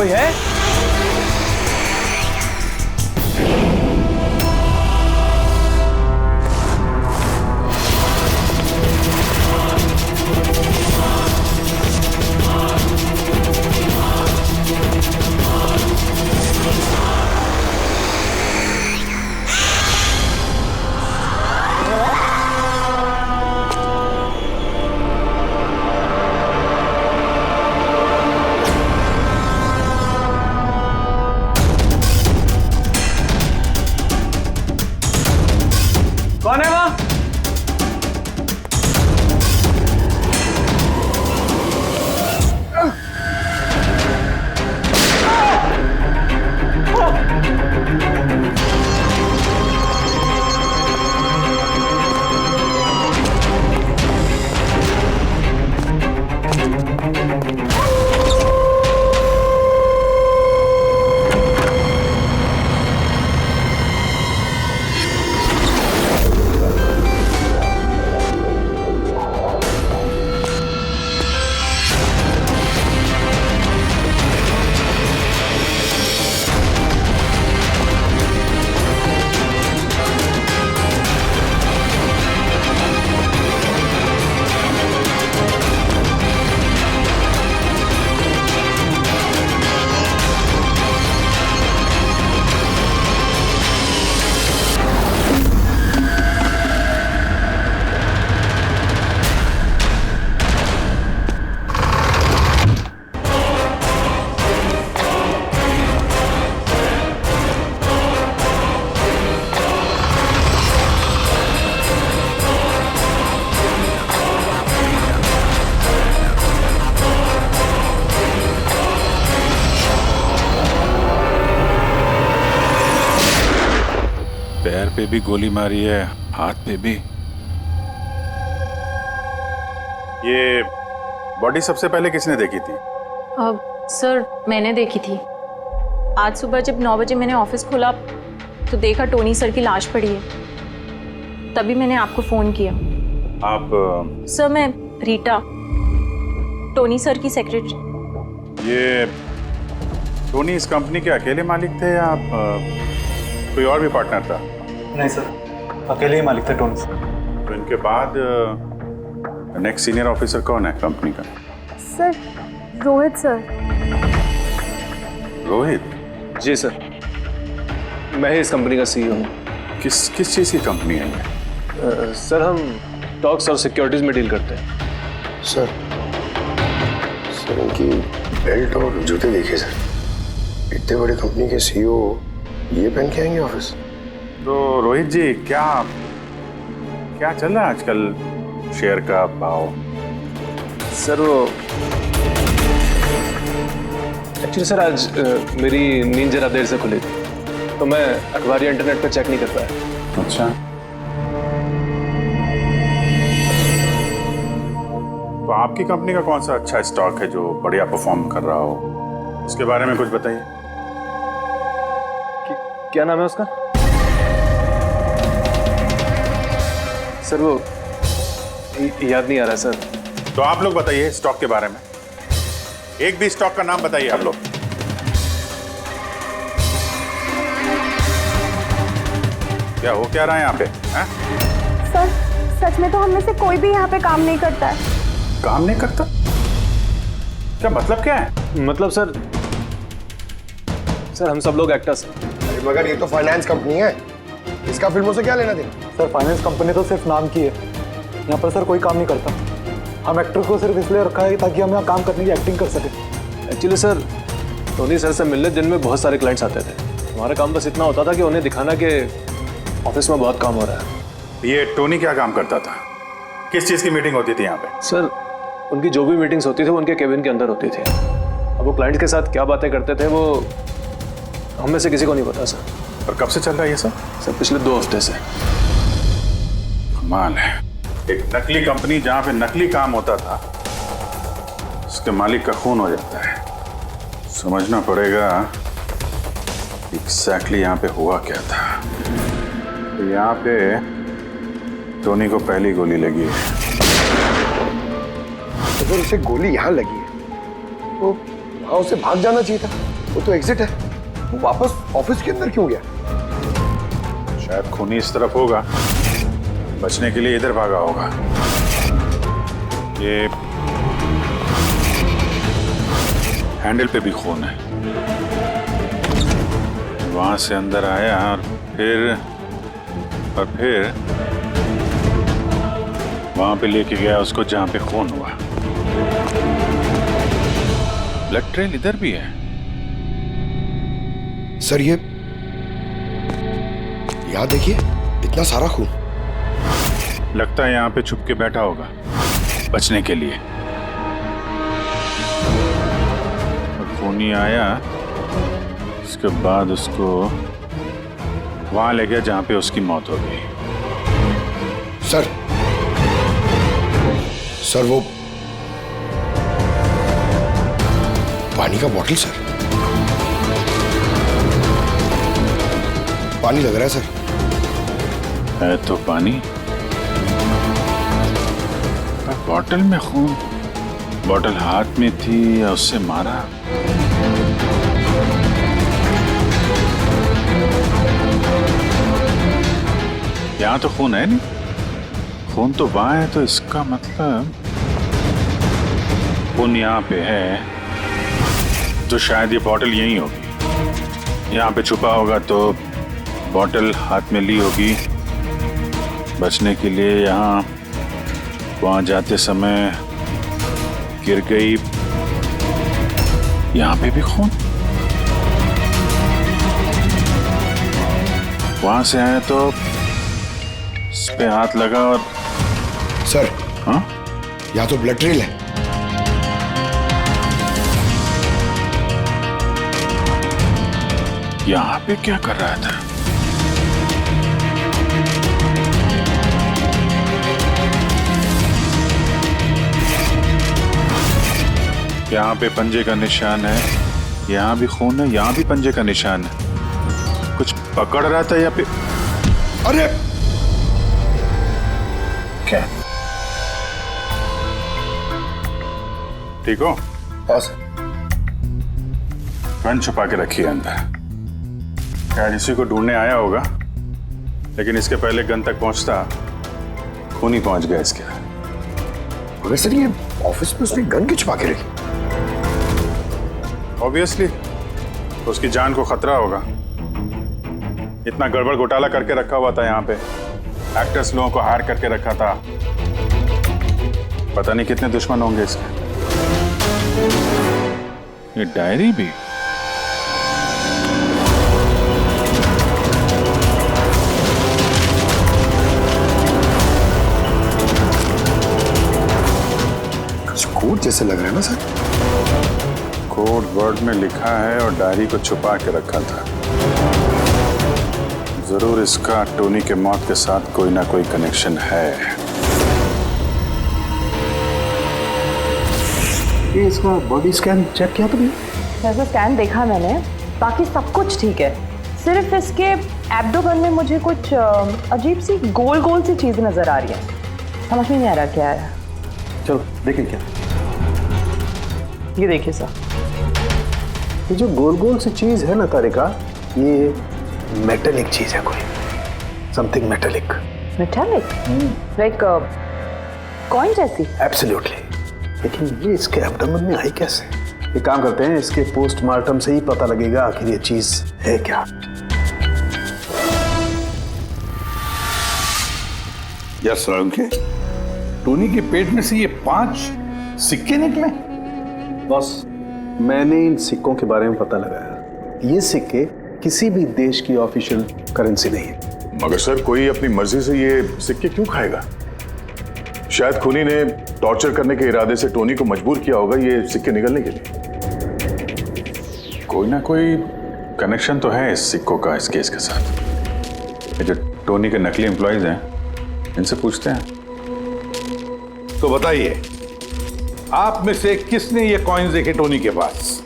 कोई है? कौन है वहां? पैर पे भी गोली मारी है, हाथ पे भी। ये बॉडी सबसे पहले किसने देखी थी? सर मैंने देखी थी। आज सुबह जब 9 बजे मैंने ऑफिस खोला तो देखा टोनी सर की लाश पड़ी है। तभी मैंने आपको फोन किया। आप? सर मैं रीटा, टोनी सर की सेक्रेटरी। ये टोनी इस कंपनी के अकेले मालिक थे या आप कोई और भी पार्टनर था? नहीं सर, अकेले ही मालिक थे टोनी सर। तो इनके बाद नेक्स्ट सीनियर ऑफिसर कौन है कंपनी का? Sir Rohit sir. रोहित? जी सर, मैं ही इस कंपनी का सीईओ हूँ। किस चीज़ की कंपनी है ये? सर हम टॉक्स और सिक्योरिटीज में डील करते हैं। सर इनकी बेल्ट और जूते देखिए सर। इतने बड़ी कंपनी के सीईओ ये पहन के आएंगे ऑफिस? तो रोहित जी, क्या चल रहा है आजकल शेयर का भाव? सर वो एक्चुअली सर आज मेरी नींद जरा देर से खुली थी तो मैं अखबार या इंटरनेट पर चेक नहीं कर पाया। अच्छा, तो आपकी कंपनी का कौन सा अच्छा स्टॉक है जो बढ़िया परफॉर्म कर रहा हो? उसके बारे में कुछ बताइए। क्या नाम है उसका? सर वो याद नहीं आ रहा सर। तो आप लोग बताइए स्टॉक के बारे में। एक भी स्टॉक का नाम बताइए आप लोग। क्या हो क्या रहा है यहाँ पे? हैं? सर सच में तो हम में से कोई भी यहाँ पे काम नहीं करता है। काम नहीं करता? क्या मतलब क्या है? मतलब सर हम सब लोग एक्टर्स हैं। अरे मगर ये तो फाइनेंस कंपनी है, इसका फिल्मों से क्या लेना देना? सर फाइनेंस कंपनी तो सिर्फ नाम की है, यहाँ पर सर कोई काम नहीं करता। हम एक्टर को सिर्फ इसलिए रखा है ताकि हम यहाँ काम करने की एक्टिंग कर सके। एक्चुअली सर टोनी सर से मिलने दिन में बहुत सारे क्लाइंट्स आते थे। हमारा काम बस इतना होता था कि उन्हें दिखाना कि ऑफिस में बहुत काम हो रहा है। ये टोनी क्या काम करता था? किस चीज़ की मीटिंग होती थी यहाँ पे? सर उनकी जो भी मीटिंग्स होती थी वो उनके केबिन के अंदर होती थी। अब वो क्लाइंट्स के साथ क्या बातें करते थे वो हम में से किसी को नहीं पता सर। और कब से चल रहा है ये सब? सर पिछले 2 हफ्ते से। कमाल है, एक नकली कंपनी जहाँ पे नकली काम होता था उसके मालिक का खून हो जाता है। समझना पड़ेगा एग्जैक्टली यहाँ पे हुआ क्या था। तो यहाँ पे टोनी को पहली गोली लगी है। अगर उसे गोली यहाँ लगी है तो वहां उसे भाग जाना चाहिए था। वो तो एग्जिट है, वो वापस ऑफिस के अंदर क्यों गया? शायद खूनी इस तरफ होगा, बचने के लिए इधर भागा होगा। ये हैंडल पे भी खून है, वहां से अंदर आया और फिर वहां पे लेके गया उसको जहां पे खून हुआ। ब्लड ट्रेल इधर भी है। सर ये यहाँ देखिए, इतना सारा खून। लगता है यहाँ पे छुप के बैठा होगा बचने के लिए। और खूनी आया, उसके बाद उसको वहां ले गया जहां पे उसकी मौत हो गई। सर वो पानी का बॉटल सर, पानी लग रहा है सर। है तो पानी, पर बॉटल में खून। बॉटल हाथ में थी या उससे मारा? यहां तो खून है नहीं, खून तो वहां है, तो इसका मतलब खून यहाँ पे है तो शायद ये बॉटल यहीं होगी। यहाँ पे छुपा होगा तो बॉटल हाथ में ली होगी बचने के लिए। यहाँ वहां जाते समय गिर गई, यहाँ पे भी खून। वहां से आए तो इस पे हाथ लगा और सर हाँ, यहाँ तो ब्लड ट्रेल है। यहाँ पे क्या कर रहा था? यहाँ पे पंजे का निशान है, यहाँ भी खून है, यहाँ भी पंजे का निशान है। कुछ पकड़ रहा था या फिर? अरे क्या? ठीक हो? हाँ सर। गन छुपा के रखी है अंदर। शायद इसी को ढूंढने आया होगा, लेकिन इसके पहले गन तक पहुंचता खूनी पहुंच गया इसके। मगर सर ये ऑफिस में उसने गन क्यों छुपा के रखी? ऑब्वियसली उसकी जान को खतरा होगा। इतना गड़बड़ घोटाला करके रखा हुआ था यहाँ पे, एक्टर्स लोगों को हायर करके रखा था। पता नहीं कितने दुश्मन होंगे इसके। ये डायरी भी। कुछ कोड जैसे लग रहा है ना सर। कोड वर्ड में लिखा है और डायरी को छुपा के रखा था। जरूर इसका टोनी के मौत के साथ कोई ना कोई कनेक्शन है। ये इसका बॉडी स्कैन चेक किया तुमने? वैसे स्कैन देखा मैंने, बाकी सब कुछ ठीक है। सिर्फ इसके एब्डोमेन में मुझे कुछ अजीब सी गोल गोल सी चीजें नजर आ रही हैं। समझ में नहीं आ रहा क्या है। चलो देखें क्या। ये देखिए सर, ये जो गोल गोल सी चीज है ना तारिका, ये मेटेलिक चीज है, कोई something metallic. Metallic like coin जैसी। एब्सोल्युटली। लेकिन ये इसके एब्डोमेन में आई कैसे? एक काम करते हैं, इसके पोस्टमार्टम से ही पता लगेगा आखिर ये चीज है क्या। यस के टोनी के पेट में से ये 5 सिक्के निकले। बॉस, मैंने इन सिक्कों के बारे में पता लगाया। ये सिक्के किसी भी देश की ऑफिशियल करेंसी नहीं है। मगर सर कोई अपनी मर्जी से ये सिक्के क्यों खाएगा? शायद खूनी ने टॉर्चर करने के इरादे से टोनी को मजबूर किया होगा ये सिक्के निकलने के लिए। कोई ना कोई कनेक्शन तो है इस सिक्कों का इस केस के साथ। ये जो टोनी के नकली एम्प्लॉइज हैं, इनसे पूछते हैं। तो बताइए, आप में से किसने ये कॉइन्स देखे टोनी के पास?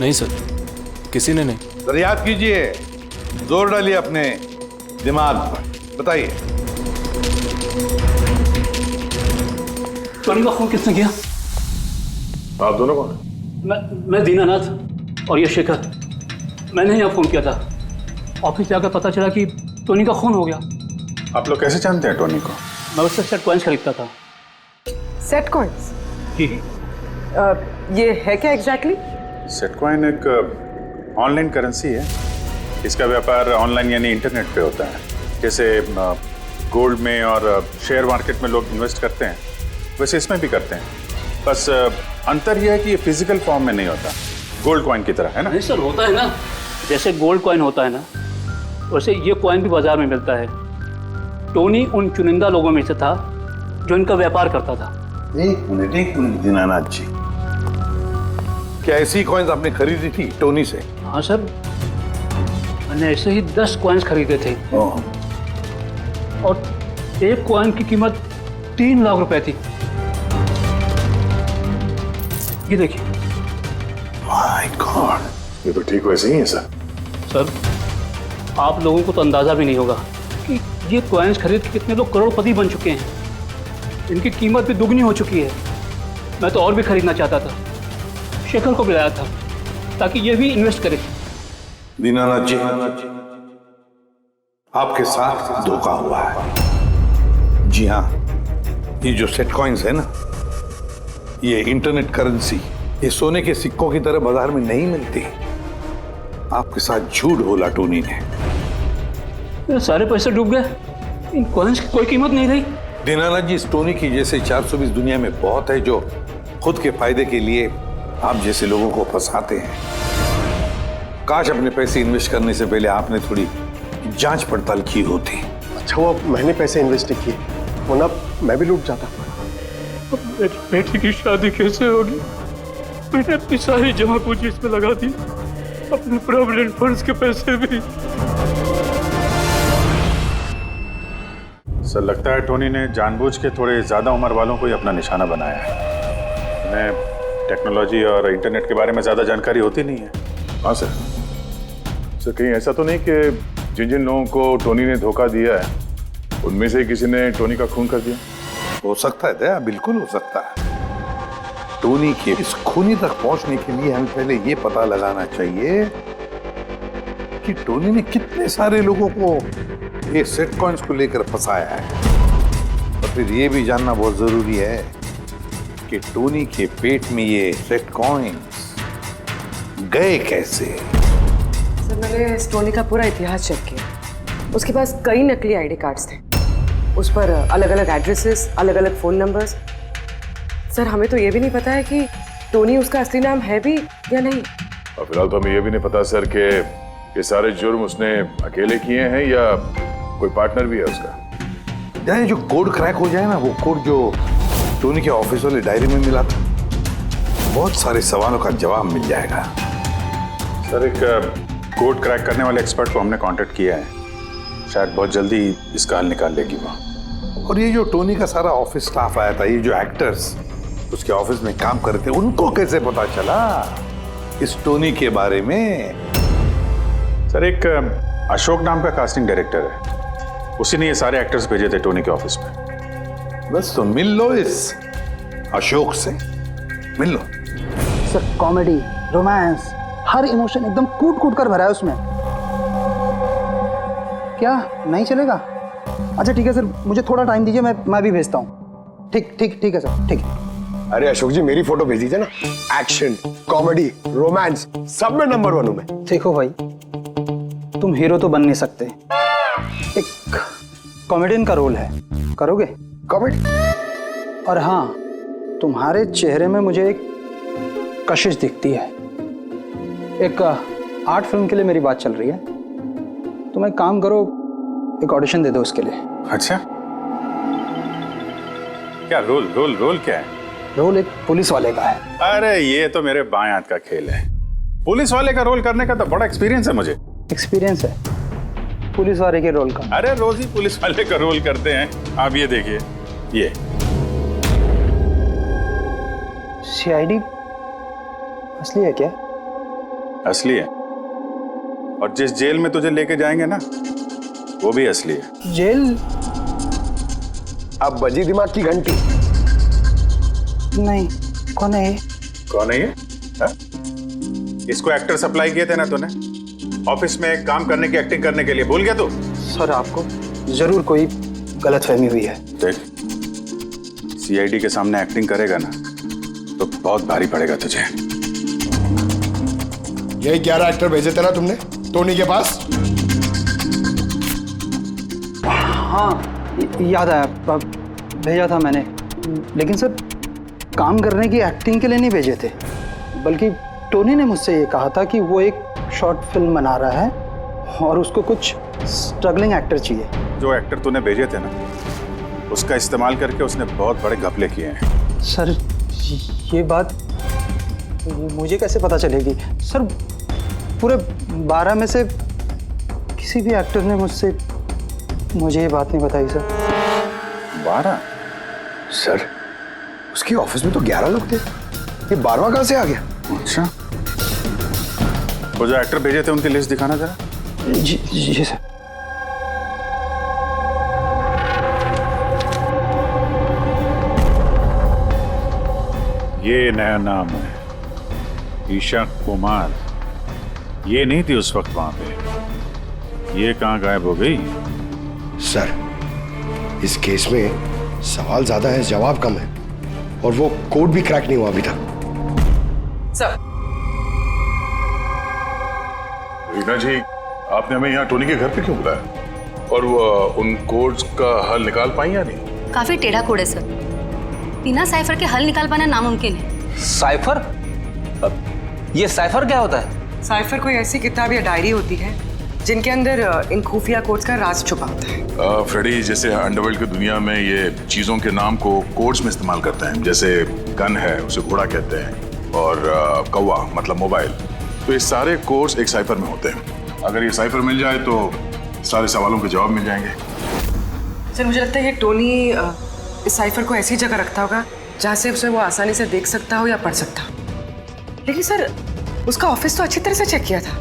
नहीं सर, किसी ने नहीं। सर याद कीजिए, जोर डालिए अपने दिमाग पर, बताइए। टोनी का खून किसने किया? आप दोनों कौन? मैं दीनानाथ और ये शेखर, मैंने यहाँ फ़ोन किया था। ऑफिस जाकर पता चला कि टोनी का खून हो गया। आप लोग कैसे जानते हैं टोनी को? मैं उससे सेट कॉइन्स खरीदता था। Set coins? जी। ये है क्या एग्जैक्टली? सेटकॉइन एक ऑनलाइन करेंसी है। इसका व्यापार ऑनलाइन यानी इंटरनेट पे होता है। जैसे गोल्ड में और शेयर मार्केट में लोग इन्वेस्ट करते हैं, वैसे इसमें भी करते हैं। बस अंतर यह है कि ये फिजिकल फॉर्म में नहीं होता, गोल्ड कॉइन की तरह, है ना? नहीं सर, होता है ना, जैसे गोल्ड कॉइन होता है ना, वैसे ये कॉइन भी बाजार में मिलता है। टोनी उन चुनिंदा लोगों में से था जो इनका व्यापार करता था। एक मिनट दीनानाथ जी, क्या ऐसी कॉइन्स आपने खरीदी थी टोनी से? हाँ सर, मैंने ऐसे ही 10 कॉइन्स खरीदे थे और एक कॉइन की कीमत 3 लाख रुपए थी। ये देखिए। माय गॉड, ये तो ठीक वैसे ही है सर। सर, आप लोगों को तो अंदाजा भी नहीं होगा कि ये कॉइन्स खरीद के कितने लोग करोड़पति बन चुके हैं। इनकी कीमत भी दुगनी हो चुकी है। मैं तो और भी खरीदना चाहता था, शेखर को बुलाया था ताकि ये भी इन्वेस्ट करे। दीनानाथ जी, आपके साथ धोखा हुआ है। जी हाँ, ये जो सेट कॉइन्स है ना, ये इंटरनेट करेंसी, ये सोने के सिक्कों की तरह बाजार में नहीं मिलती। आपके साथ झूठ बोला टोनी ने। मेरे सारे पैसे डूब गए, इन कॉइन्स की कोई कीमत नहीं रही। दीनानाथ जी, इस टोनी की जैसे 420 दुनिया में बहुत है जो खुद के फायदे के लिए आप जैसे लोगों को फंसाते हैं। काश अपने पैसे इन्वेस्ट करने से पहले आपने थोड़ी जांच पड़ताल की होती। अच्छा हुआ मैंने पैसे इन्वेस्ट किए, वरना मैं भी लूट जाता। मेरी बेटी की शादी कैसे होगी? मैंने अपनी सारी जमा पूंजी इसमें लगा दी, अपने प्रोविडेंट फंड्स के पैसे भी। सर, लगता है टोनी ने जानबूझ के थोड़े ज़्यादा उम्र वालों को ही अपना निशाना बनाया है। उन्हें टेक्नोलॉजी और इंटरनेट के बारे में ज़्यादा जानकारी होती नहीं है। हाँ सर। सर, कहीं ऐसा तो नहीं कि जिन जिन लोगों को टोनी ने धोखा दिया है उनमें से किसी ने टोनी का खून कर दिया? हो सकता है दया, बिल्कुल हो सकता है। टोनी के इस खूनी तक पहुंचने के लिए हमें पहले ये पता लगाना चाहिए कि टोनी ने कितने सारे लोगों को ये सेट कॉइन्स को लेकर फंसाया है। और फिर ये भी जानना बहुत जरूरी है कि टोनी के पेट में ये सेट कॉइन्स गए कैसे। सर, मैंने इस टोनी का पूरा इतिहास चेक किया। उसके पास कई नकली आईडी कार्ड्स थे, उस पर अलग अलग एड्रेसेस, अलग अलग फ़ोन नंबर्स। सर, हमें तो ये भी नहीं पता है कि टोनी उसका असली नाम है भी या नहीं। और फिलहाल तो हमें ये भी नहीं पता सर कि ये सारे जुर्म उसने अकेले किए हैं या कोई पार्टनर भी है उसका। यानी जो कोड क्रैक हो जाए ना, वो कोड जो टोनी के ऑफिस वाले डायरी में मिला था, बहुत सारे सवालों का जवाब मिल जाएगा। सर, एक कोड क्रैक करने वाले एक्सपर्ट को हमने कांटेक्ट किया है, शायद बहुत जल्दी इसका हल निकाल लेगी वो। और ये जो टोनी का सारा ऑफिस स्टाफ आया था, ये जो एक्टर्स उसके ऑफिस में काम करते, उनको कैसे पता चला इस टोनी के बारे में? सर, एक अशोक नाम का कास्टिंग डायरेक्टर है, उसी ने ये सारे एक्टर्स भेजे थे टोनी के ऑफिस में। बस तो मिल लो इस अशोक से, मिल लो। सर, कॉमेडी, रोमांस, हर इमोशन एकदम कूट कूट कर भरा है उसमें। क्या नहीं चलेगा? अच्छा ठीक है सर, मुझे थोड़ा टाइम दीजिए, मैं भी भेजता हूँ। ठीक ठीक ठीक है सर, ठीक है। अरे अशोक जी, मेरी फोटो भेज दीजिए ना। एक्शन, कॉमेडी, रोमांस, सब में नंबर 1 हूं मैं। देखो भाई, तुम हीरो तो बन नहीं सकते, एक कॉमेडियन का रोल है, करोगे? कॉमेडी? और हाँ, तुम्हारे चेहरे में मुझे एक कशिश दिखती है। एक आर्ट फिल्म के लिए मेरी बात चल रही है, तुम एक काम करो, एक ऑडिशन दे दो उसके लिए। अच्छा, क्या रोल रोल रोल क्या है? रोल एक पुलिस वाले का है। अरे ये तो मेरे बाएं हाथ का खेल है। पुलिस वाले का रोल करने का तो बड़ा एक्सपीरियंस है मुझे। एक्सपीरियंस है पुलिस वाले के रोल का? अरे रोज ही पुलिस वाले का रोल करते हैं। आप ये देखिए, ये सीआईडी असली है क्या? असली है, और जिस जेल में तुझे लेके जाएंगे ना, वो भी असली है। जेल? अब बजी दिमाग की घंटी। नहीं, कौन है ये? कौन है ये? इसको एक्टर सप्लाई किए थे ना तूने ऑफिस में काम करने की, एक्टिंग करने के लिए, भूल गया तू? सर आपको जरूर कोई गलतफहमी हुई है। देख, सीआईडी के सामने एक्टिंग करेगा ना तो बहुत भारी पड़ेगा तुझे। यही 11 एक्टर भेजे थे ना तुमने टोनी के पास? हाँ याद आया, भेजा था मैंने, लेकिन सर काम करने की, एक्टिंग के लिए नहीं भेजे थे, बल्कि टोनी ने मुझसे ये कहा था कि वो एक शॉर्ट फिल्म बना रहा है और उसको कुछ स्ट्रगलिंग एक्टर चाहिए। जो एक्टर तूने भेजे थे ना उसका इस्तेमाल करके उसने बहुत बड़े घपले किए हैं। सर ये बात मुझे कैसे पता चलेगी? सर पूरे 12 में से किसी भी एक्टर ने मुझे ये बात नहीं बताई सर। 12? सर उसकी ऑफिस में तो 11 लोग थे, ये 12वां कहां से आ गया? अच्छा, वो जो एक्टर भेजे थे उनकी लिस्ट दिखाना जरा। जी सर। ये नया नाम है, ईशा कुमार। ये नहीं थी उस वक्त वहां पे, ये कहां गायब हो गई? सर इस केस में सवाल ज्यादा है, जवाब कम है, और वो कोड भी क्रैक नहीं हुआ अभी तक। सर रीना जी, आपने हमें यहाँ टोनी के घर पे क्यों बुलाया? और वो उन कोड्स का हल निकाल पाई या नहीं? काफी टेढ़ा कोड है सर, बिना साइफर के हल निकाल पाना नामुमकिन है। साइफर? ये साइफर क्या होता है? साइफर कोई ऐसी किताब या डायरी होती है जिनके अंदर इन खुफिया कोड्स का राज छुपा होता है। फ्रेडी, जैसे अंडरवर्ल्ड की दुनिया में ये चीजों के नाम को कोड्स में इस्तेमाल करते हैं, जैसे गन है उसे घोड़ा कहते हैं, और कौवा मतलब मोबाइल। तो ये सारे कोड्स एक साइफर में होते हैं। अगर ये साइफर मिल जाए तो सारे सवालों के जवाब मिल जाएंगे। सर मुझे लगता है ये टोनी इस साइफर को ऐसी जगह रखता होगा जहाँ से उसे वो आसानी से देख सकता हो या पढ़ सकता हो। लेकिन सर उसका ऑफिस तो अच्छी तरह से चेक किया था,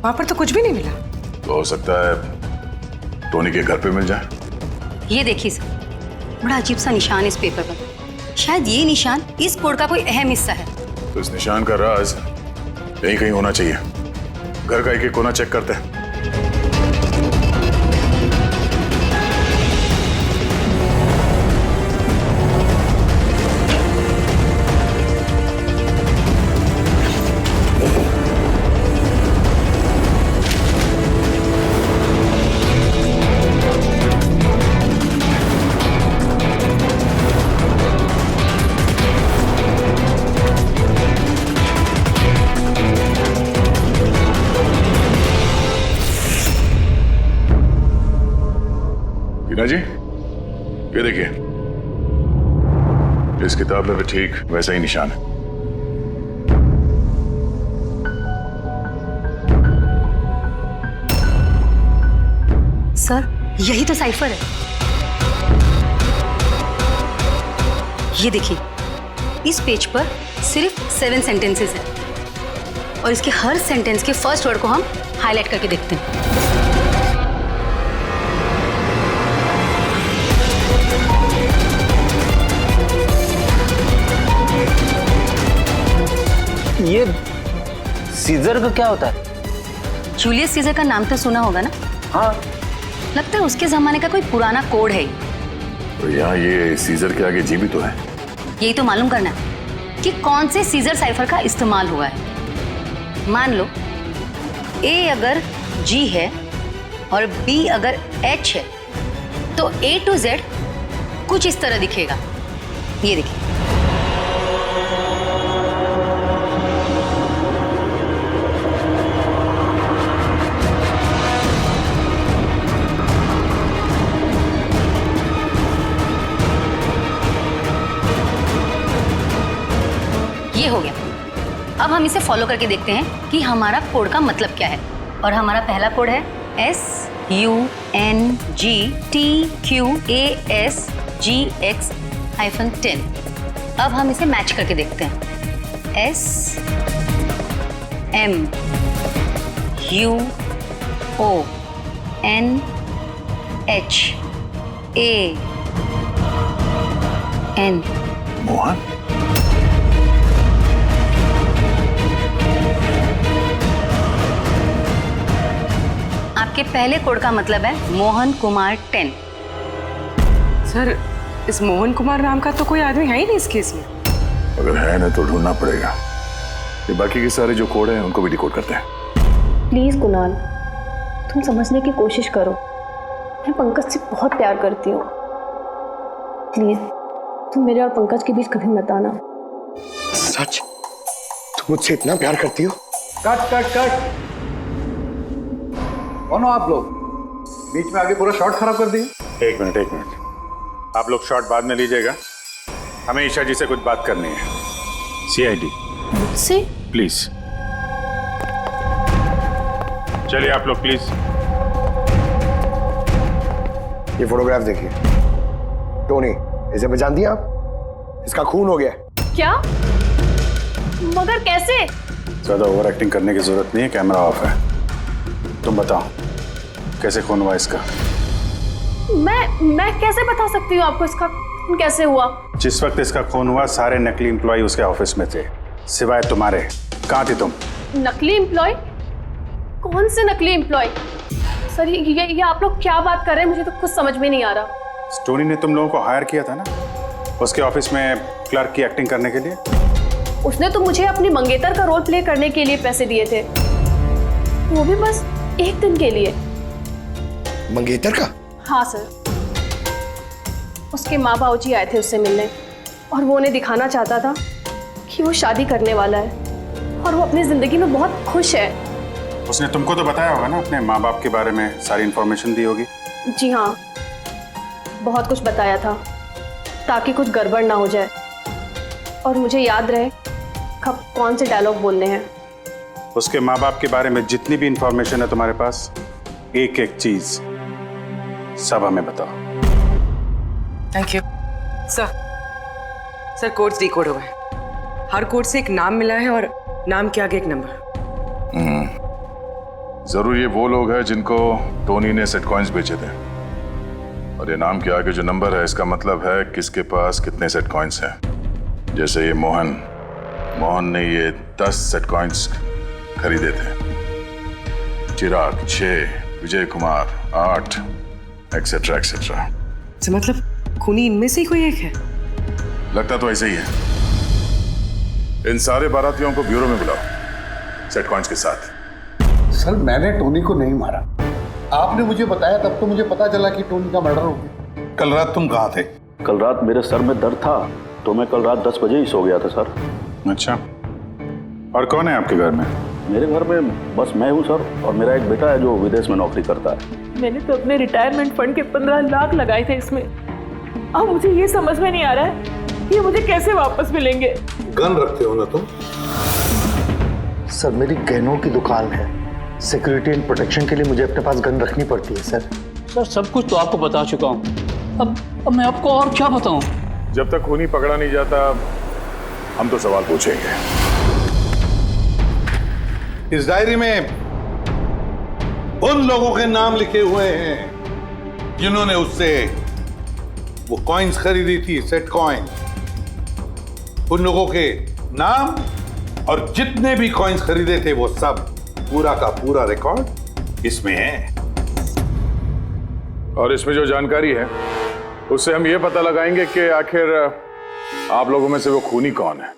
वहां पर तो कुछ भी नहीं मिला। तो हो सकता है टोनी के घर पे मिल जाए। ये देखिए सर, बड़ा अजीब सा निशान इस पेपर पर। शायद ये निशान इस कोड का कोई अहम हिस्सा है। तो इस निशान का राज यहीं कहीं होना चाहिए। घर का एक एक कोना चेक करते हैं। रीना जी, ये देखिए, इस किताब में भी ठीक वैसा ही निशान है। सर यही तो साइफर है। ये देखिए, इस पेज पर सिर्फ 7 सेंटेंसेस हैं और इसके हर सेंटेंस के फर्स्ट वर्ड को हम हाईलाइट करके देखते हैं। ये सीजर का क्या होता है? जूलियस सीजर का नाम तो सुना होगा ना? हाँ। लगता है उसके जमाने का कोई पुराना कोड है। तो यहाँ ये सीजर के आगे जी भी तो है। यही तो मालूम करना है कि कौन से सीजर साइफर का इस्तेमाल हुआ है। मान लो ए अगर जी है और बी अगर एच है तो A to Z कुछ इस तरह दिखेगा। ये देखिए, ये हो गया। अब हम इसे फॉलो करके देखते हैं कि हमारा कोड का मतलब क्या है। और हमारा पहला कोड है SUNGTQASGX-10। अब हम इसे मैच करके देखते हैं। SMUONHAN। मोहन? के पहले कोड का मतलब है मोहन कुमार 10। सर, इस मोहन कुमार नाम का तो कोई आदमी है ही नहीं इस केस में। अगर है ना तो ढूंढना पड़ेगा। ये बाकी के सारे जो कोड हैं उनको भी डिकोड करते हैं। प्लीज कुणाल, तुम समझने की कोशिश करो। मैं पंकज से बहुत प्यार करती हूँ। प्लीज तुम मेरे और पंकज के बीच कभी मत आना। सच? तुम मुझसे इतना प्यार करती हो? Cut cut cut. कौन हो आप लोग? बीच में आगे पूरा शॉट खराब कर दिए। एक मिनट। आप लोग शॉट बाद में लीजिएगा, हमें ईशा जी से कुछ बात करनी है। CID से प्लीज चलिए आप लोग प्लीज। ये फोटोग्राफ देखिए। टोनी, इसे पहचान दिया आप? इसका खून हो गया। क्या? मगर कैसे? ज्यादा ओवर एक्टिंग करने की जरूरत नहीं है, कैमरा ऑफ है। तुम बताओ कैसे खून हुआ इसका? मैं कैसे बता सकती हूँ आपको इसका खून कैसे हुआ? जिस वक्त इसका खून हुआ सारे नकली एम्प्लॉय उसके ऑफिस में थे, सिवाय तुम्हारे। कहाँ थी तुम? नकली एम्प्लॉय? कौन से नकली एम्प्लॉय? सर ये आप लोग क्या बात कर रहे हैं? मुझे तो कुछ समझ में नहीं आ रहा। टोनी ने तुम लोगों को हायर किया था ना उसके ऑफिस में क्लर्क की एक्टिंग करने के लिए। उसने तो मुझे अपनी मंगेतर का रोल प्ले करने के लिए पैसे दिए थे, वो भी बस एक दिन के लिए। मंगेतर का? हाँ सर, उसके माँ बाबू जी आए थे उससे मिलने और वो उन्हें दिखाना चाहता था कि वो शादी करने वाला है और वो अपनी जिंदगी में बहुत खुश है। उसने तुमको तो बताया होगा ना अपने माँ बाप के बारे में, सारी इन्फॉर्मेशन दी होगी। जी हाँ, बहुत कुछ बताया था ताकि कुछ गड़बड़ ना हो जाए और मुझे याद रहे कब कौन से डायलॉग बोलने हैं। उसके माँ बाप के बारे में जितनी भी इंफॉर्मेशन है तुम्हारे पास, एक एक चीज सब हमें बताओ। Thank you sir, codes decode हो गए। हर कोड से एक नाम मिला है और नाम के आगे एक नंबर। जरूर ये वो लोग हैं जिनको टोनी ने सेट कॉइन्स बेचे थे, और ये नाम के आगे जो नंबर है इसका मतलब है किसके पास कितने सेट कॉइन्स हैं। जैसे ये मोहन ने ये 10 सेट कॉइन्स खरीदे थे, चिराग 6, विजय कुमार 8, एक्सेट्रा एक्सेट्रा। मतलब खूनी इनमें से ही कोई एक है? लगता तो ऐसे ही है। इन सारे बारातियों को ब्यूरो में बुलाओ सेट कॉइन्स के साथ। सर, मैंने टोनी को नहीं मारा। आपने मुझे बताया तब तो मुझे पता चला कि टोनी का मर्डर हो गया। कल रात तुम कहाँ थे? कल रात मेरे सर में दर्द था तो मैं कल रात 10 बजे ही सो गया था सर। अच्छा, और कौन है आपके घर में? मेरे घर में बस मैं हूँ सर, और मेरा एक बेटा है जो विदेश में नौकरी करता है। मैंने तो अपने रिटायरमेंट फंड के 15 लाख लगाए थे इसमें। अब मुझे ये समझ में नहीं आ रहा है कि ये मुझे कैसे वापस मिलेंगे। गन रखते हो ना तुम? सर, मेरी गहनों की दुकान है, सिक्योरिटी एंड प्रोटेक्शन के लिए मुझे अपने पास गन रखनी पड़ती है सर। सर सब कुछ तो आपको बता चुका हूँ, अब मैं आपको और क्या बताऊं? जब तक खूनी पकड़ा नहीं जाता हम तो सवाल पूछेंगे। इस डायरी में उन लोगों के नाम लिखे हुए हैं जिन्होंने उससे वो कॉइन्स खरीदी थी, सेट कॉइन। उन लोगों के नाम और जितने भी कॉइन्स खरीदे थे वो सब, पूरा का पूरा रिकॉर्ड इसमें है। और इसमें जो जानकारी है उससे हम ये पता लगाएंगे कि आखिर आप लोगों में से वो खूनी कौन है।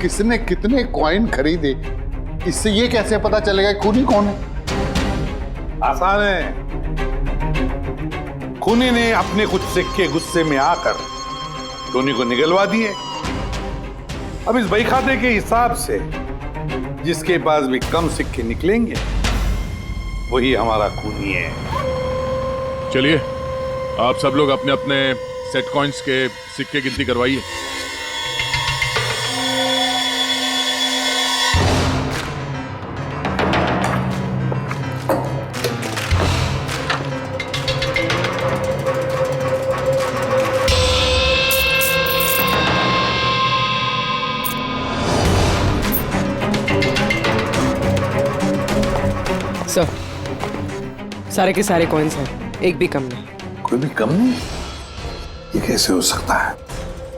किसने कितने कॉइन खरीदे, इससे ये कैसे पता चलेगा खूनी कौन है? आसान है। खूनी ने अपने कुछ सिक्के गुस्से में आकर टोनी को निगलवा दिए। अब इस बही खाते के हिसाब से जिसके पास भी कम सिक्के निकलेंगे वही हमारा खूनी है। चलिए आप सब लोग अपने अपने सेट कॉइन्स के सिक्के गिनती करवाइए। सर, सारे के सारे कॉइन्स हैं, एक भी कम नहीं। कोई भी कम नहीं? ये कैसे हो सकता है?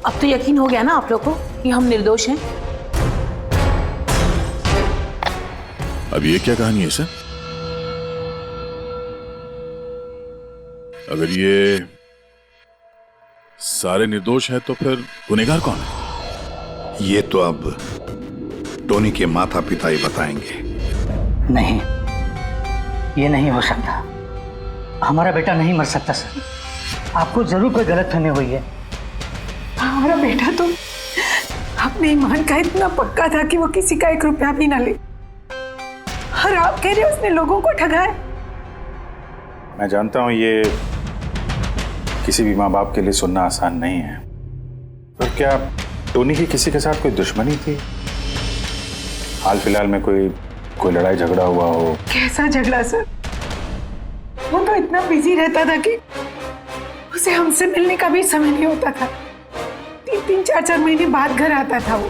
अब तो यकीन हो गया ना आप लोग को कि हम निर्दोष हैं। अब ये क्या कहानी है सर? अगर ये सारे निर्दोष हैं तो फिर गुनहगार कौन है? ये तो अब टोनी के माता पिता ही बताएंगे। नहीं, ये नहीं हो सकता। हमारा बेटा नहीं मर सकता सर। आपको जरूर कोई गलतफहमी हुई है। हमारा बेटा तो अपने ईमान का इतना पक्का था कि वो किसी का 1 रुपया भी ना ले, और आप कह रहे हो उसने लोगों को ठगा है। मैं जानता हूं ये किसी भी माँ बाप के लिए सुनना आसान नहीं है, पर क्या टोनी की किसी के साथ कोई दुश्मनी थी? हाल फिलहाल में कोई लड़ाई झगड़ा हुआ हो? कैसा झगड़ा सर? वो तो इतना बिजी रहता था कि उसे हमसे मिलने का भी समय नहीं होता था। 3-3, 4-4 महीने बाद घर आता था वो।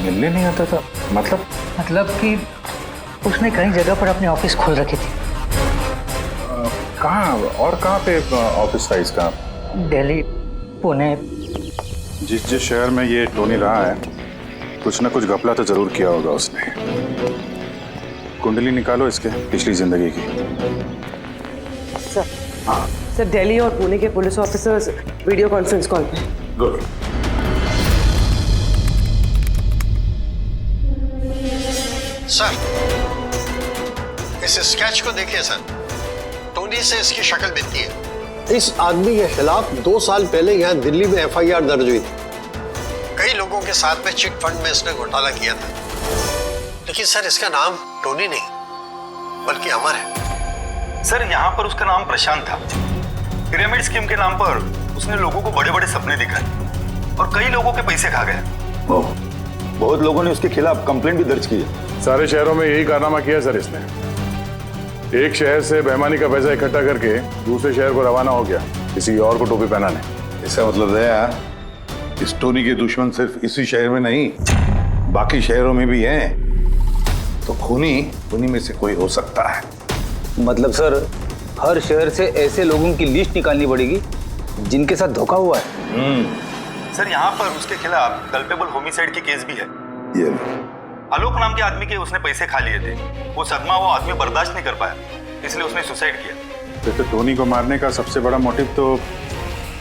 मिलने नहीं आता था? मतलब कि उसने कई जगह पर अपने ऑफिस खोल रखी थी। कहाँ और कहाँ पे ऑफिस था इसका? दिल्ली, पुणे। जिस शहर में ये टोनी रहा है, कुछ ना कुछ घपला तो जरूर किया होगा उसने। कुंडली निकालो इसके पिछली जिंदगी की। सर, हाँ सर, दिल्ली और पुणे के police officers video conference call पे। गुड। सर, इस स्केच को देखिए सर। टोनी से इसकी शक्ल मिलती है। इस आदमी के खिलाफ 2 साल पहले यहाँ दिल्ली में FIR दर्ज हुई थी। कई लोगों के साथ में चिट फंड में इसने घोटाला किया था, लेकिन सर इसका नाम टोनी नहीं बल्कि अमर है। सर, यहाँ पर उसका नाम प्रशांत था। पिरामिड स्कीम के नाम पर उसने लोगों को बड़े बड़े सपने दिखाए और कई लोगों के पैसे खा गया। बहुत लोगों ने उसके खिलाफ कंप्लेंट भी दर्ज की है। सारे शहरों में यही कारनामा किया सर इसने। एक शहर से बेईमानी का पैसा इकट्ठा करके दूसरे शहर को रवाना हो गया किसी और को टोपी पहनाने। इसका मतलब है इस टोनी के दुश्मन सिर्फ इसी शहर में नहीं, बाकी शहरों में भी हैं। तो खूनी में से कोई हो सकता है। मतलब सर, हर शहर से ऐसे लोगों की लिस्ट निकालनी पड़ेगी जिनके साथ धोखा हुआ है। सर, यहाँ पर उसके खिलाफ कल्पेबल होमिसाइड की केस भी है। ये आलोक नाम के आदमी के उसने पैसे खा लिए थे। वो सदमा वो आदमी बर्दाश्त नहीं कर पाया, इसलिए उसने सुसाइड किया। तो टोनी को मारने का सबसे बड़ा मोटिव तो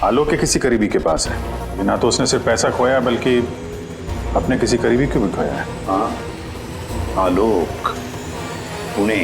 आलोक के किसी करीबी के पास है। ना तो उसने सिर्फ पैसा खोया बल्कि अपने किसी करीबी को भी खोया है। हाँ, आलोक, पुणे।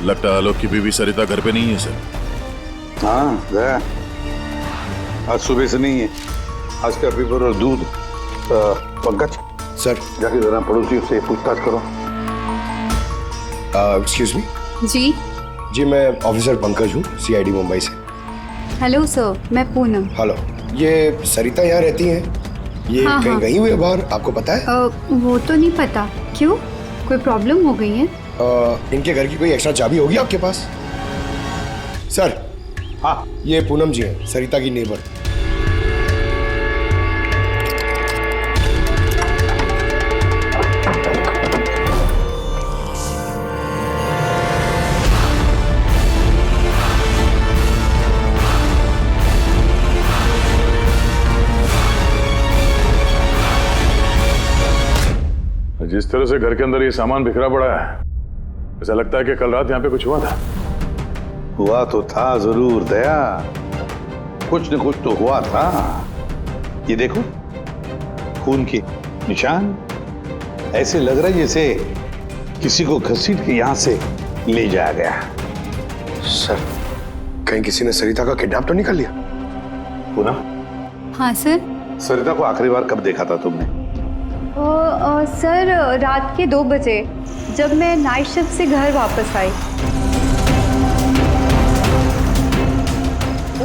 लगता है आलोक की बीवी सरिता घर पे नहीं है सर। हाँ, गया। आज सुबह से नहीं है। आज का पेपर और दूध। पंकज सर, जाके जरा पड़ोसियों से पूछताछ करो। Excuse me. जी, मैं ऑफिसर पंकज हूँ, CID मुंबई से। हेलो सर, मैं पूनम। हेलो, ये सरिता यहाँ रहती हैं? ये हाँ, कहीं हाँ। गई हुई है बाहर, आपको पता है? वो तो नहीं पता। क्यों, कोई प्रॉब्लम हो गई है? इनके घर की कोई एक्स्ट्रा चाबी होगी आपके पास? सर, हाँ, ये पूनम जी हैं, सरिता की नेबर। जिस तरह से घर के अंदर ये सामान बिखरा पड़ा है, ऐसा लगता है कि कल रात यहाँ पे कुछ हुआ था। हुआ तो था जरूर दया, कुछ न कुछ तो हुआ था। ये देखो, खून के निशान। ऐसे लग रहा है जैसे किसी को घसीट के यहाँ से ले जाया गया। सर, कहीं किसी ने सरिता का किडनैप तो नहीं कर लिया? पूनम। हाँ सर। सरिता को आखिरी बार कब देखा था तुमने? सर, रात के 2 बजे जब मैं नाइट शिफ्ट से घर वापस आई।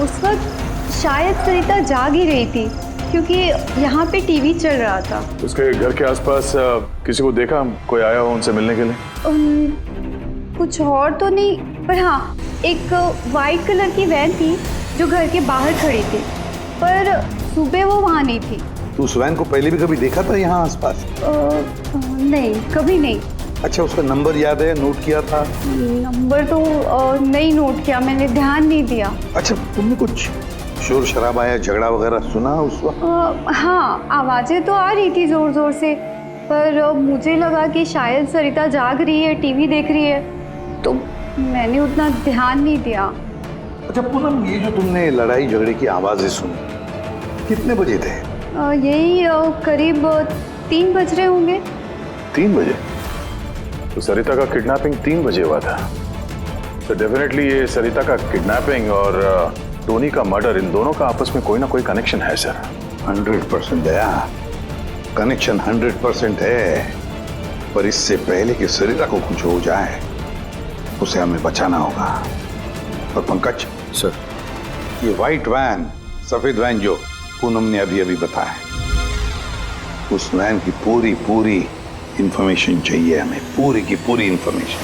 उस वक्त शायद सरिता जाग ही रही थी क्योंकि यहाँ पे टीवी चल रहा था। उसके घर के आसपास किसी को देखा, कोई आया हो उनसे मिलने के लिए? कुछ और तो नहीं, पर हाँ, एक वाइट कलर की वैन थी जो घर के बाहर खड़ी थी, पर सुबह वो वहाँ नहीं थी। तू उस वैन को पहले भी कभी देखा था यहाँ आसपास? नहीं, कभी नहीं। अच्छा, उसका नंबर याद है, नोट किया था? नंबर तो नहीं नोट किया, मैंने ध्यान नहीं दिया। अच्छा, तुमने कुछ शोर शराबा या झगड़ा वगैरह सुना उस वक्त? हाँ, आवाज़ें तो आ रही थी जोर जोर से, पर मुझे लगा कि शायद सरिता जाग रही है, टीवी देख रही है, तो मैंने उतना ध्यान नहीं दिया। अच्छा पूनम, ये जो तुमने लड़ाई झगड़े की आवाजें सुनी, कितने बजे थे? यही करीब 3 बज रहे होंगे। 3 बजे? तो सरिता का किडनैपिंग 3 बजे हुआ था। तो डेफिनेटली ये सरिता का किडनैपिंग और टोनी का मर्डर, इन दोनों का आपस में कोई ना कोई कनेक्शन है सर। 100% दया, कनेक्शन 100% है, पर इससे पहले कि सरिता को कुछ हो जाए उसे हमें बचाना होगा। और पंकज सर, ये व्हाइट वैन, सफेद वैन जो पूनम ने अभी अभी बताया, उस वैन की पूरी इंफॉर्मेशन चाहिए हमें, पूरी की पूरी इंफॉर्मेशन।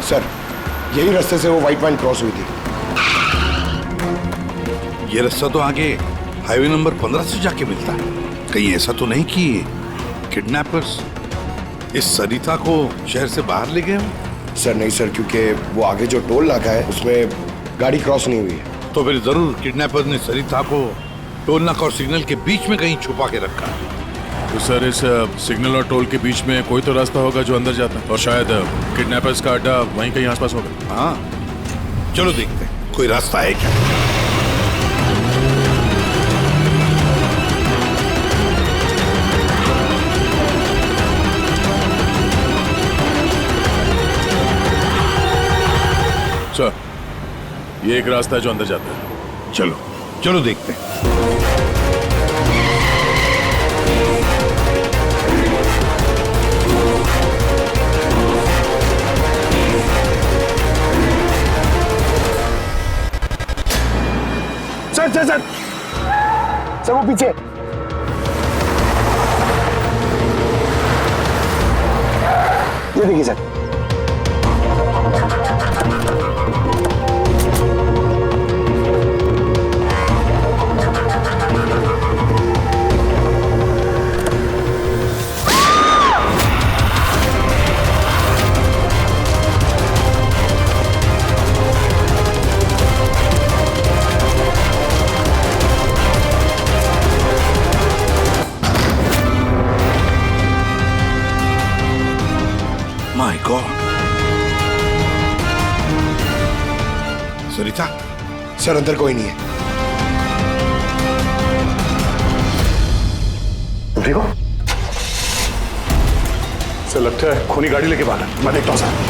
सर, यही रास्ते से वो व्हाइट वैन क्रॉस हुई थी। ये रास्ता तो आगे हाईवे नंबर 15 से जाके मिलता है। कहीं ऐसा तो नहीं कि किडनैपर्स इस सरिता को शहर से बाहर ले गए हो? सर नहीं सर, क्योंकि वो आगे जो टोल नाका है उसमें गाड़ी क्रॉस नहीं हुई है। तो फिर जरूर किडनैपर ने सरिता को टोल नाका और सिग्नल के बीच में कहीं छुपा के रखा। तो सर, इस सिग्नल और टोल के बीच में कोई तो रास्ता होगा जो अंदर जाता है, और शायद किडनैपर्स का अड्डा वहीं कहीं आसपास होगा। हाँ, चलो देखते हैं कोई रास्ता है क्या। सर, ये एक रास्ता है जो अंदर जाता है। चलो देखते हैं। सर वो पीछे। ये देखिए sir. My God, Sarita? Sir अंदर कोई नहीं है। तुम ठीक हो? सर, लगता है खूनी गाड़ी लेके बाहर है। मैं देखता हूँ सर।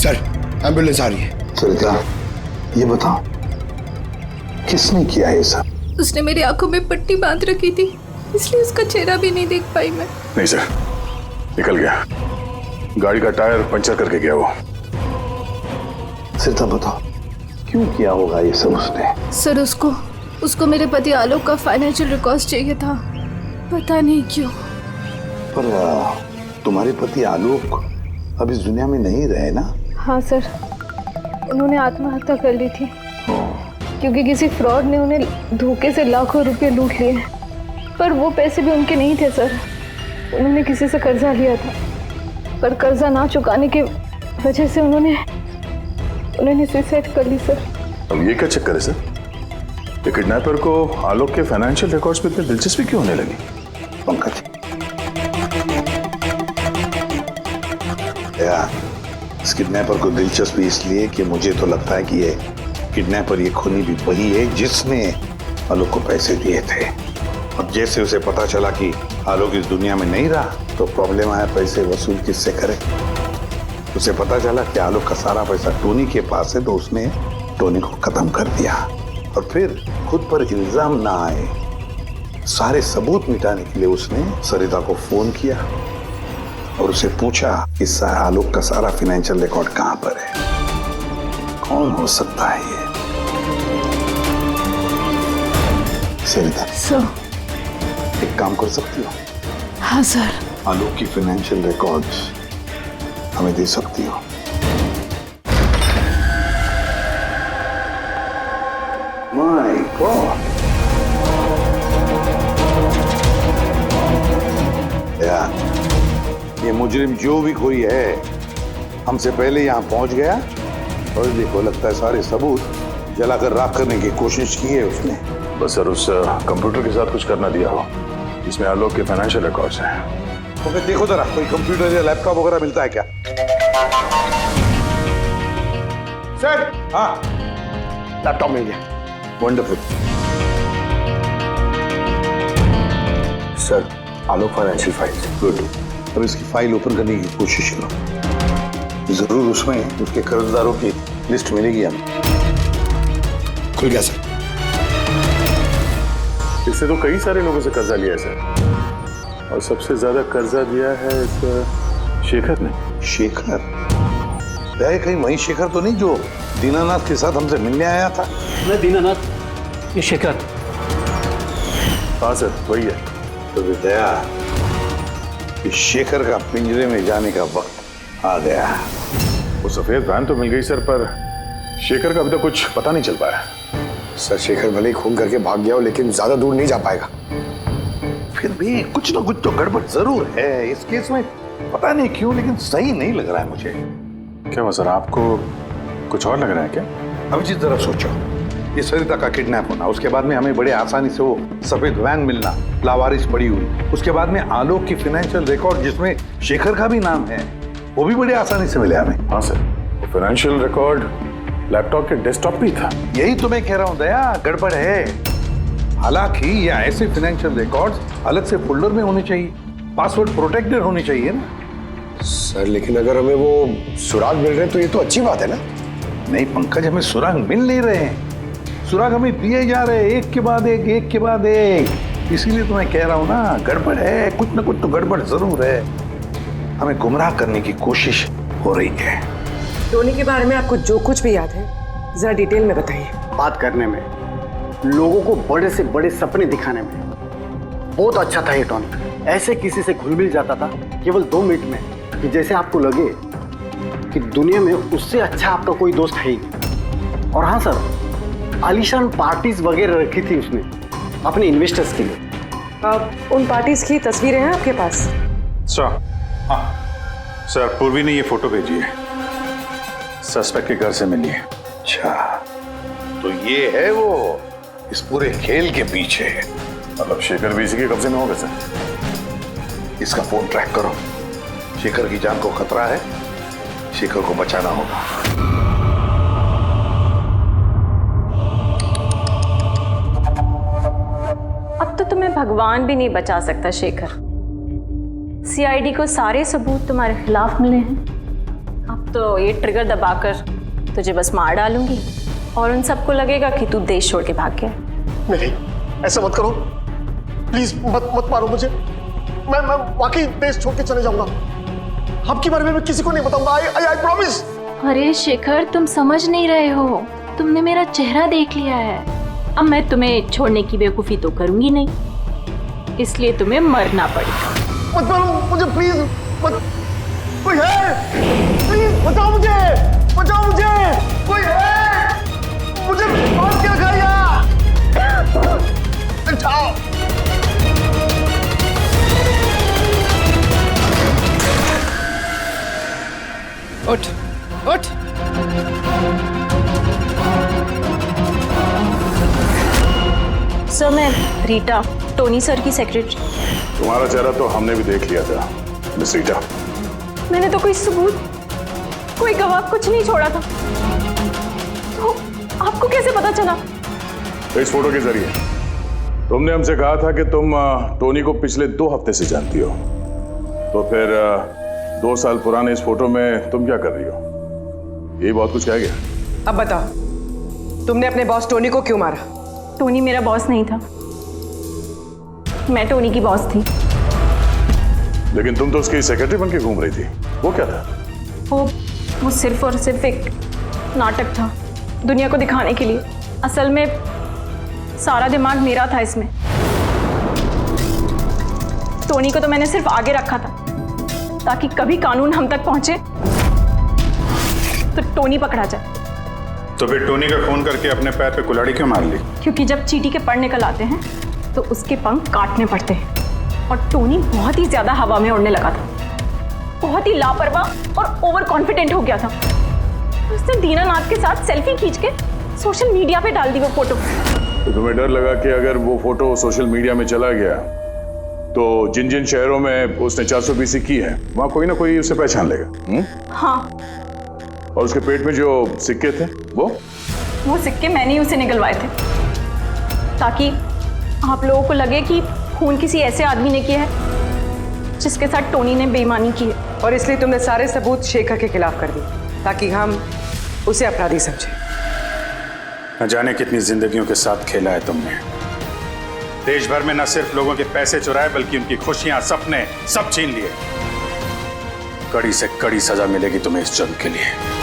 सर, एम्बुलेंस आ रही है। सरिता, ये बताओ किसने किया है सब? उसने मेरी आंखों में पट्टी बांध रखी थी, इसलिए उसका चेहरा भी नहीं देख पाई मैं। नहीं सर, निकल गया, गाड़ी का टायर पंचर करके गया वो। सरिता बताओ, क्यों किया होगा ये सब उसने? सर, उसको मेरे पति आलोक का फाइनेंशियल रिकॉर्ड चाहिए था, पता नहीं क्यों। पर तुम्हारे पति आलोक अब इस दुनिया में नहीं रहे ना? हाँ सर, उन्होंने आत्महत्या कर ली थी क्योंकि किसी फ्रॉड ने उन्हें धोखे से लाखों रुपए लूट लिए। पर वो पैसे भी उनके नहीं थे सर, उन्होंने किसी से कर्जा लिया था, पर कर्जा ना चुकाने की वजह से उन्होंने सुसाइड कर ली सर। अब ये क्या चक्कर है सर? ये किडनैपर को आलोक के फाइनेंशियल रिकॉर्ड्स में इतनी दिलचस्पी क्यों होने लगी? पंकज, इस किडनैपर को दिलचस्पी इसलिए कि मुझे तो लगता है कि ये किडनैपर, ये खूनी भी वही है जिसने आलोक को पैसे दिए थे। अब जैसे उसे पता चला कि आलोक इस दुनिया में नहीं रहा तो प्रॉब्लम आया, पैसे वसूल किससे करे। उसे पता चला कि आलोक का सारा पैसा टोनी के पास है, तो उसने टोनी को खत्म कर दिया और फिर खुद पर इल्जाम ना आए सारे सबूत मिटाने के लिए उसने सरिता को फोन किया और उसे पूछा कि आलोक का सारा फाइनेंशियल रिकॉर्ड कहां पर है, कौन हो सकता है ये। सरिता सर, एक काम कर सकती हो? हाँ सर। आलोक की फाइनेंशियल रिकॉर्ड्स हमें दे सकती हो? माय गॉड, यार ये मुजरिम जो भी कोई है हमसे पहले यहाँ पहुंच गया और देखो लगता है सारे सबूत जलाकर राख करने की कोशिश की है उसने। बस सर उस कंप्यूटर के साथ कुछ करना दिया हो जिसमें आलोक के फाइनेंशियल रिकॉर्ड्स हैं। तो फिर देखो जरा कोई कंप्यूटर या लैपटॉप वगैरह मिलता है क्या? सर हाँ, लैपटॉप मिल गया। वंडरफुल। सर आलोक फाइनेंशियल फाइल। गुड। अब इसकी फाइल ओपन करने की कोशिश करो, जरूर उसमें उसके कर्जदारों की लिस्ट मिलेगी हमें। खुल गया सर। इससे तो कई सारे लोगों से कर्जा लिया है सर, और सबसे ज्यादा कर्जा दिया है इस शेखर ने। शेखर? कहीं वही शेखर तो नहीं जो दीनानाथ के साथ हमसे मिलने आया था? मैं दीनानाथ, ये शेखर। हाँ सर वही है। तो दया, इस शेखर का पिंजरे में जाने का वक्त आ गया। वो सफेद वैन तो मिल गई सर, पर शेखर का अभी तक कुछ पता नहीं चल पाया। सर शेखर भले ही खून करके भाग गया हो लेकिन ज्यादा दूर नहीं जा पाएगा। फिर भी कुछ ना कुछ तो गड़बड़ जरूर है इस केस में, पता नहीं क्यों लेकिन सही नहीं लग रहा है मुझे। क्या हुआ सर, आपको कुछ और लग रहा है क्या? अभिजीत जरा सोचो, ये सरिता का किडनैप होना, उसके बाद में हमें बड़े आसानी से वो सफेद वैन मिलना लावारिस पड़ी हुई, उसके बाद में आलोक की फाइनेंशियल रिकॉर्ड जिसमें शेखर का भी नाम है वो भी बड़े आसानी से मिले हमें। हाँ सर, वो फाइनेंशियल रिकॉर्ड लैपटॉप के डेस्कटॉप पे था। यही तो मैं कह रहा हूँ दया, गड़बड़ है। हालांकि ये ऐसे फाइनेंशियल रिकॉर्ड्स अलग से फोल्डर में होने चाहिए, पासवर्ड प्रोटेक्टेड होने चाहिए ना। सर लेकिन अगर हमें वो सुराग मिल रहे हैं तो ये तो अच्छी बात है ना। नहीं पंकज, हमें सुराग मिल नहीं रहे हैं, सुराग हमें दिए जा रहे हैं एक के बाद एक, एक के बाद एक। इसीलिए तो मैं कह रहा हूँ ना, गड़बड़ है, कुछ ना कुछ तो गड़बड़ जरूर है। हमें गुमराह करने की कोशिश हो रही है। टोनी के बारे में आपको जो कुछ भी याद है जरा डिटेल में बताइए। बात करने में, लोगों को बड़े से बड़े सपने दिखाने में बहुत अच्छा था ये टोनी। ऐसे किसी से घुल मिल जाता था केवल 2 मिनट में कि जैसे आपको लगे कि दुनिया में उससे अच्छा आपका कोई दोस्त है ही नहीं। और हाँ सर, आलीशान पार्टीज वगैरह रखी थी उसने अपने इन्वेस्टर्स के लिए। उन पार्टीज की तस्वीरें हैं आपके पास? सर हाँ सर, पूर्वी ने ये फोटो भेजी है, सस्पेक्ट के घर से मिली है। अच्छा, तो ये है वो इस पूरे खेल के पीछे। मतलब शेखर भी इसी के कब्जे में होगा सर? इसका फोन ट्रैक करो, शेखर की जान को खतरा है, शेखर को बचाना होगा। अब तो तुम्हें भगवान भी नहीं बचा सकता शेखर। सीआईडी को सारे सबूत तुम्हारे खिलाफ मिले हैं। अब तो ये ट्रिगर दबाकर तुझे बस मार डालूंगी और उन सबको लगेगा कि तू देश छोड़ के भाग गया। नहीं, ऐसा मत करो प्लीज, मत मारो मुझे। मैं वाकई देश छोड़ के चले जाऊंगा। आपके बारे में मैं किसी को नहीं बताऊंगा। I promise. अरे शेखर, तुम समझ नहीं रहे हो, तुमने मेरा चेहरा देख लिया है। अब मैं तुम्हें छोड़ने की बेवकूफ़ी तो करूंगी नहीं, इसलिए तुम्हें मरना पड़ेगा। मत मारो मुझे प्लीज, मत। कोई है? प्लीज बचाओ मुझे, बचाओ मुझे, कोई है? मुझे बांध के रखा यार। उठाओ। उठ, उठ। सर मैं रीटा, टोनी सर की सेक्रेटरी। तुम्हारा चेहरा तो हमने भी देख लिया था मिस रीटा। मैंने तो कोई सबूत, कोई गवाह कुछ नहीं छोड़ा था। तो आपको कैसे पता चला? तो इस फोटो के जरिए तुमने हमसे कहा था कि तुम टोनी को पिछले 2 हफ्ते से जानती हो, तो फिर 2 साल पुराने इस फोटो में तुम क्या कर रही हो? ये बहुत कुछ कह गया। अब बताओ, तुमने अपने बॉस टोनी को क्यों मारा? टोनी मेरा बॉस नहीं था, मैं टोनी की बॉस थी। लेकिन तुम तो उसकी सेक्रेटरी बन के घूम रही थी, वो क्या था? वो सिर्फ और सिर्फ एक नाटक था, दुनिया को दिखाने के लिए। असल में सारा दिमाग मेरा था इसमें। टोनी को तो मैंने सिर्फ आगे रखा था ताकि कभी कानून हम तक पहुंचे तो टोनी पकड़ा जाए। तो फिर टोनी का खून करके अपने पैर पे कुल्हाड़ी क्यों मार ली? क्योंकि जब चींटी के पर निकल आते हैं तो उसके पंख काटने पड़ते हैं, और टोनी बहुत ही ज्यादा हवा में उड़ने लगा था, बहुत ही लापरवाह और ओवर कॉन्फिडेंट हो गया था। उसने दीनानाथ के साथ सेल्फी खींच के सोशल मीडिया पे डाल दी वो फोटो। तो तुम्हें डर लगा कि अगर वो फोटो सोशल मीडिया में चला गया तो जिन जिन शहरों में उसने 420 की है वहां कोई ना कोई उसे पहचान लेगा। हाँ, और उसके पेट में जो सिक्के थे वो सिक्के मैंने ही उसे निकलवाए थे ताकि आप लोगों को लगे कि खून किसी ऐसे आदमी ने किया है जिसके साथ टोनी ने बेईमानी की है। और इसलिए तुमने सारे सबूत शेखर के खिलाफ कर दिए ताकि हम उसे अपराधी समझे। न जाने कितनी जिंदगियों के साथ खेला है तुमने। देश भर में न सिर्फ लोगों के पैसे चुराए बल्कि उनकी खुशियां, सपने सब छीन लिए। कड़ी से कड़ी सजा मिलेगी तुम्हें इस जुर्म के लिए।